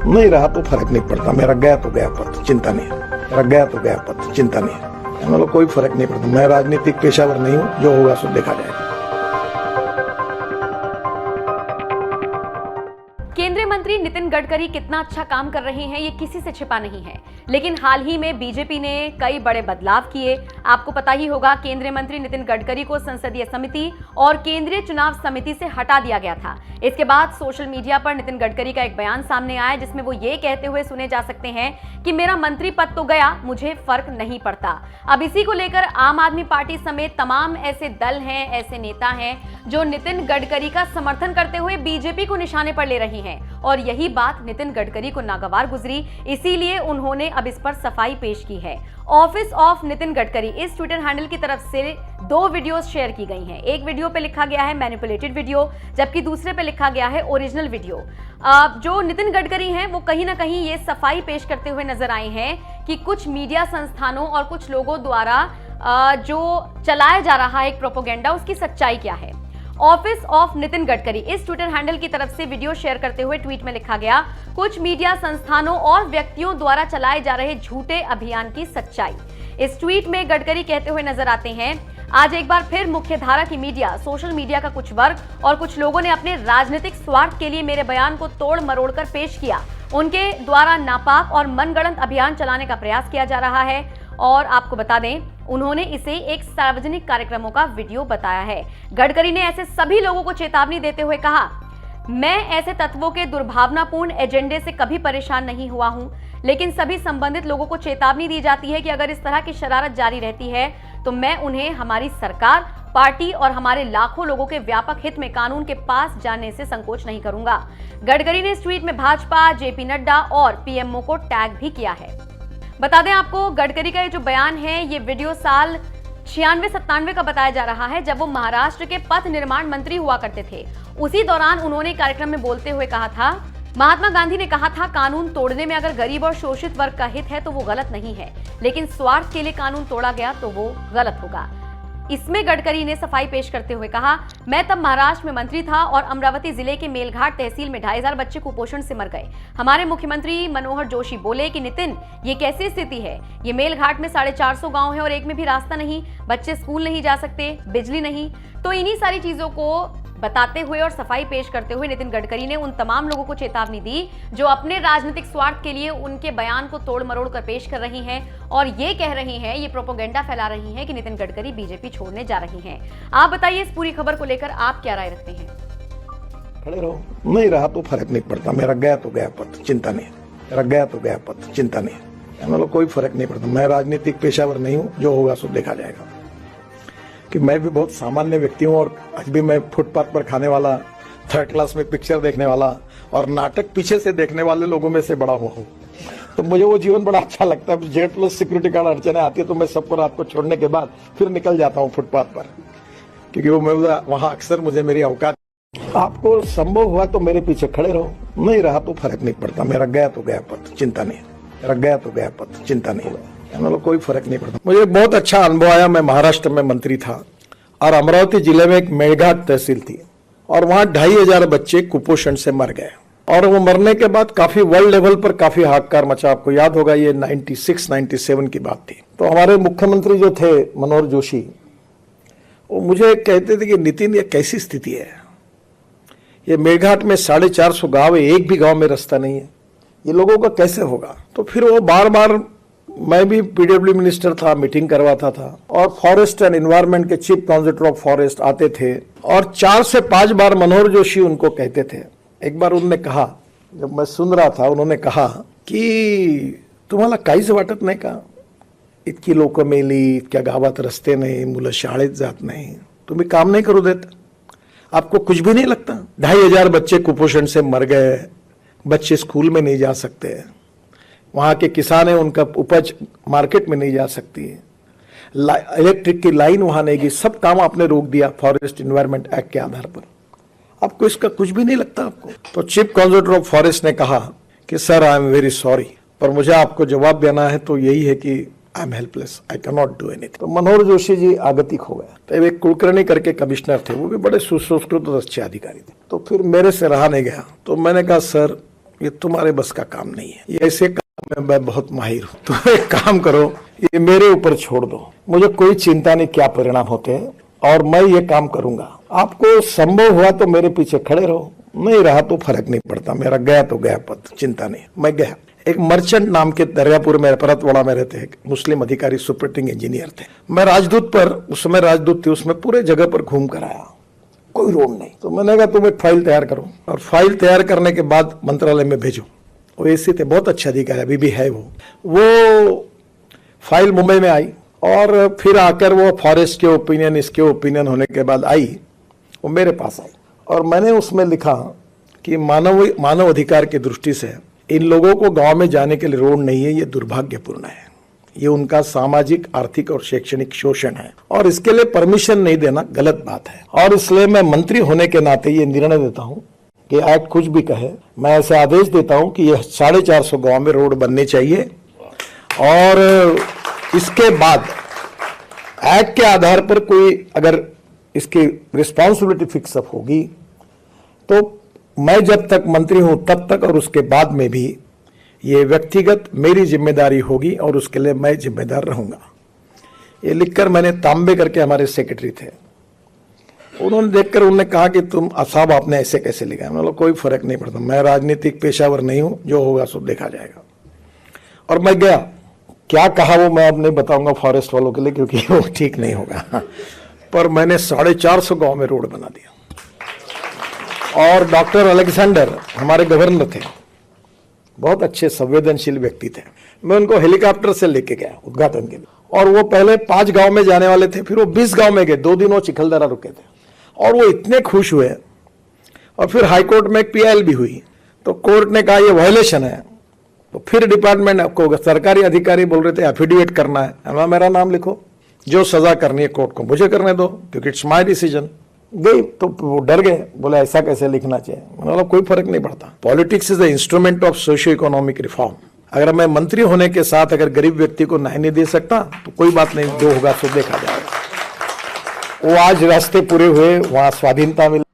नहीं रहा तो फर्क नहीं पड़ता, मेरा गया तो गया पद, चिंता नहीं है, मेरा गया तो गया पद, चिंता नहीं है, मतलब कोई फर्क नहीं पड़ता। मैं राजनीतिक पेशावर नहीं हूँ, जो होगा सो देखा जाएगा। केंद्रीय मंत्री नितिन गडकरी कितना अच्छा काम कर रहे हैं ये किसी से छिपा नहीं है, लेकिन हाल ही में बीजेपी ने कई बड़े बदलाव किए। आपको पता ही होगा, केंद्रीय मंत्री नितिन गडकरी को संसदीय समिति और केंद्रीय चुनाव समिति से हटा दिया गया था। इसके बाद सोशल मीडिया पर नितिन गडकरी का एक बयान सामने आया जिसमें वो ये कहते हुए सुने जा सकते हैं कि मेरा मंत्री पद तो गया, मुझे फर्क नहीं पड़ता। अब इसी को लेकर आम आदमी पार्टी समेत तमाम ऐसे दल हैं, ऐसे नेता हैं जो नितिन गडकरी का समर्थन करते हुए बीजेपी को निशाने पर ले रही हैं और यही बात नितिन गडकरी को नागवार गुजरी, इसीलिए उन्होंने अब इस पर सफाई पेश की है। ऑफिस ऑफ नितिन गडकरी इस ट्विटर हैंडल की तरफ से 2 वीडियोस शेयर की गई हैं। एक वीडियो पे लिखा गया है मैनिपुलेटेड वीडियो, जबकि दूसरे पे लिखा गया है ओरिजिनल वीडियो। जो नितिन गडकरी हैं वो कहीं ना कहीं ये सफाई पेश करते हुए नजर आए हैं कि कुछ मीडिया संस्थानों और कुछ लोगों द्वारा जो चलाया जा रहा है एक प्रोपोगेंडा, उसकी सच्चाई क्या है। ऑफिस ऑफ नितिन गडकरी इस ट्विटर हैंडल की तरफ से वीडियो शेयर करते हुए ट्वीट में लिखा गया, कुछ मीडिया संस्थानों और व्यक्तियों द्वारा चलाए जा रहे झूठे अभियान की सच्चाई। इस ट्वीट में गडकरी कहते हुए नजर आते हैं, आज एक बार फिर मुख्यधारा की मीडिया, सोशल मीडिया का कुछ वर्ग और कुछ लोगों ने अपने राजनीतिक स्वार्थ के लिए मेरे बयान को तोड़ मरोड़ कर पेश किया। उनके द्वारा नापाक और मनगढ़ंत अभियान चलाने का प्रयास किया जा रहा है और आपको बता दें, उन्होंने इसे एक सार्वजनिक कार्यक्रमों का वीडियो बताया है। गडकरी ने ऐसे सभी लोगों को चेतावनी देते हुए कहा, मैं ऐसे तत्वों के दुर्भावनापूर्ण एजेंडे से कभी परेशान नहीं हुआ हूं, लेकिन सभी संबंधित लोगों को चेतावनी दी जाती है कि अगर इस तरह की शरारत जारी रहती है तो मैं उन्हें हमारी सरकार, पार्टी और हमारे लाखों लोगों के व्यापक हित में कानून के पास जाने से संकोच नहीं करूंगा। गडकरी ने इस ट्वीट में भाजपा, जेपी नड्डा और पीएमओ को टैग भी किया है। बता दें आपको, गडकरी का ये जो बयान है ये वीडियो साल 96-97 का बताया जा रहा है, जब वो महाराष्ट्र के पथ निर्माण मंत्री हुआ करते थे। उसी दौरान उन्होंने कार्यक्रम में बोलते हुए कहा था, महात्मा गांधी ने कहा था, कानून तोड़ने में अगर गरीब और शोषित वर्ग का हित है तो वो गलत नहीं है, लेकिन स्वार्थ के लिए कानून तोड़ा गया तो वो गलत होगा। इसमें गडकरी ने सफाई पेश करते हुए कहा, मैं तब महाराष्ट्र में मंत्री था और अमरावती जिले के मेलघाट तहसील में 2500 बच्चे कुपोषण से मर गए। हमारे मुख्यमंत्री मनोहर जोशी बोले कि नितिन, ये कैसी स्थिति है, ये मेलघाट में 450 गांव है और एक में भी रास्ता नहीं, बच्चे स्कूल नहीं जा सकते, बिजली नहीं। तो इन्हीं सारी चीजों को बताते हुए और सफाई पेश करते हुए नितिन गडकरी ने उन तमाम लोगों को चेतावनी दी जो अपने राजनीतिक स्वार्थ के लिए उनके बयान को तोड़ मरोड़ कर पेश कर रही हैं और ये कह रही हैं, ये प्रोपोगेंडा फैला रही हैं कि नितिन गडकरी बीजेपी छोड़ने जा रही हैं। आप बताइए, इस पूरी खबर को लेकर आप क्या राय रखते हैं? खड़े रहो, नहीं रहा तो फर्क नहीं पड़ता, मेरा गया तो गया पद, चिंता नहीं है, मेरा गया तो गया पद, चिंता नहीं है, मतलब कोई फर्क नहीं पड़ता। मैं राजनीतिक पेशावर नहीं हूँ, जो होगा सो देखा जाएगा। कि मैं भी बहुत सामान्य व्यक्ति हूँ और आज भी मैं फुटपाथ पर खाने वाला, 3rd क्लास में पिक्चर देखने वाला और नाटक पीछे से देखने वाले लोगों में से बड़ा हुआ हूँ। तो मुझे वो जीवन बड़ा अच्छा लगता है। जेड प्लस सिक्योरिटी गार्ड अड़चने आती है तो मैं सबको रात को छोड़ने के बाद फिर निकल जाता हूँ फुटपाथ पर, क्योंकि वो मैं वहां अक्सर मुझे मेरी औकात। आपको संभव हुआ तो मेरे पीछे खड़े रहो, नहीं रहा तो फर्क नहीं पड़ता, मेरा गया तो गया पद, चिंता नहीं है, मेरा गया तो गया पद, चिंता नहीं है, मतलब कोई फर्क नहीं पड़ता। मुझे बहुत अच्छा अनुभव आया। मैं महाराष्ट्र में मंत्री था और अमरावती जिले में एक मेलघाट तहसील थी और वहां 2500 बच्चे कुपोषण से मर गए और वो मरने के बाद काफी वर्ल्ड लेवल पर काफी हाहाकार मचा। आपको याद होगा, ये 96-97 की बात थी। तो हमारे मुख्यमंत्री जो थे मनोहर जोशी, वो मुझे कहते थे कि नितिन, ये कैसी स्थिति है, ये मेलघाट में 450 गांव है, एक भी गांव में रास्ता नहीं है, ये लोगों का कैसे होगा। तो फिर वो बार बार, मैं भी पीडब्ल्यू मिनिस्टर था, मीटिंग करवाता था और फॉरेस्ट एंड एनवायरनमेंट के चीफ काउंसिलर ऑफ फॉरेस्ट आते थे और 4 से 5 बार मनोहर जोशी उनको कहते थे। एक बार उन्होंने कहा, जब मैं सुन रहा था, उन्होंने कहा की तुम्हाला काहीच वाटत नाही का, इतकी लोक मेली, इतक्या गावात रस्ते नाही, मुलं शाळेत जात नाही, तुम्ही काम नहीं करू देत, आपको कुछ भी नहीं लगता। 2500 बच्चे कुपोषण से मर गए, बच्चे स्कूल में नहीं जा सकते, वहां के किसान है, उनका उपज मार्केट में नहीं जा सकती है, इलेक्ट्रिक की लाइन वहां नहीं गई, सब काम आपने रोक दिया फॉरेस्ट एनवायरनमेंट एक्ट के आधार पर। आपको इसका कुछ भी नहीं लगता आपको? तो चीफ काउंसिलर ऑफ फॉरेस्ट ने कहा कि sir, I am very sorry, पर मुझे आपको जवाब देना है तो यही है कि I am helpless, I can not do anything. तो मनोहर जोशी जी आगतिक हो गए। तो एक कुलकर्णी करके कमिश्नर थे, वो भी बड़े सुसंस्कृत और अच्छे अधिकारी थे। तो फिर मेरे से रहा नहीं गया, तो मैंने कहा सर, ये तुम्हारे बस का काम नहीं है, ये ऐसे काम में मैं बहुत माहिर हूँ, तुम एक काम करो, ये मेरे ऊपर छोड़ दो, मुझे कोई चिंता नहीं क्या परिणाम होते हैं और मैं ये काम करूंगा। आपको संभव हुआ तो मेरे पीछे खड़े रहो, नहीं रहा तो फर्क नहीं पड़ता, मेरा गया तो गया पद, चिंता नहीं। मैं गया। एक मर्चेंट नाम के दरियापुर में परतवाड़ा में रहते हैं मुस्लिम अधिकारी, सुपरिटेंडिंग इंजीनियर थे। मैं राजदूत पर, उस समय राजदूत थी, उसमें पूरे जगह पर घूम कर आया, कोई रोड नहीं। तो मैंने कहा तुम एक फाइल तैयार करो और फाइल तैयार करने के बाद मंत्रालय में भेजो। वो ऐसे थे, बहुत अच्छे अधिकारी, अभी भी है वो फाइल मुंबई में आई और फिर आकर वो फॉरेस्ट के ओपिनियन, इसके ओपिनियन होने के बाद आई, वो मेरे पास आई और मैंने उसमें लिखा कि मानव अधिकार की दृष्टि से इन लोगों को गांव में जाने के लिए रोड नहीं है, ये दुर्भाग्यपूर्ण है, ये उनका सामाजिक, आर्थिक और शैक्षणिक शोषण है और इसके लिए परमिशन नहीं देना गलत बात है। और इसलिए मैं मंत्री होने के नाते ये निर्णय देता हूं कि एक्ट कुछ भी कहे, मैं ऐसे आदेश देता हूं कि ये 450 गांव में रोड बनने चाहिए और इसके बाद एक्ट के आधार पर कोई अगर इसकी रिस्पॉन्सिबिलिटी फिक्स अप होगी तो मैं जब तक मंत्री हूं तब तक और उसके बाद में भी ये व्यक्तिगत मेरी जिम्मेदारी होगी और उसके लिए मैं जिम्मेदार रहूंगा। ये लिखकर मैंने तांबे करके, हमारे सेक्रेटरी थे, उन्होंने देखकर उन्होंने कहा कि तुम साहब आपने ऐसे कैसे लिखा। मतलब कोई फर्क नहीं पड़ता, मैं राजनीतिक पेशावर नहीं हूं, जो होगा सो देखा जाएगा। और मैं गया, क्या कहा वो मैं अब नहीं बताऊंगा फॉरेस्ट वालों के लिए क्योंकि वो ठीक नहीं होगा, पर मैंने 450 गांव में रोड बना दिया। और डॉक्टर अलेक्जेंडर हमारे गवर्नर थे, बहुत अच्छे संवेदनशील व्यक्ति थे, मैं उनको हेलीकॉप्टर से लेके गया उद्घाटन के लिए और वो पहले 5 गांव में जाने वाले थे, फिर वो 20 गांव में गए, 2 दिन वो चिखलदरा रुके थे और वो इतने खुश हुए। और फिर हाईकोर्ट में एक PIL भी हुई तो कोर्ट ने कहा ये वायलेशन है, तो फिर डिपार्टमेंट आपको सरकारी अधिकारी बोल रहे थे एफिडेविट करना है, मेरा नाम लिखो, जो सजा करनी है कोर्ट को मुझे करने दो क्योंकि इट्स माय डिसीजन। गई तो वो डर गए, बोले ऐसा कैसे लिखना चाहिए। मतलब कोई फर्क नहीं पड़ता, politics is the instrument of socio economic reform. अगर मैं मंत्री होने के साथ अगर गरीब व्यक्ति को न्याय नहीं दे सकता तो कोई बात नहीं, जो होगा सो देखा जाएगा। वो आज रास्ते पूरे हुए, वहां स्वाधीनता मिली।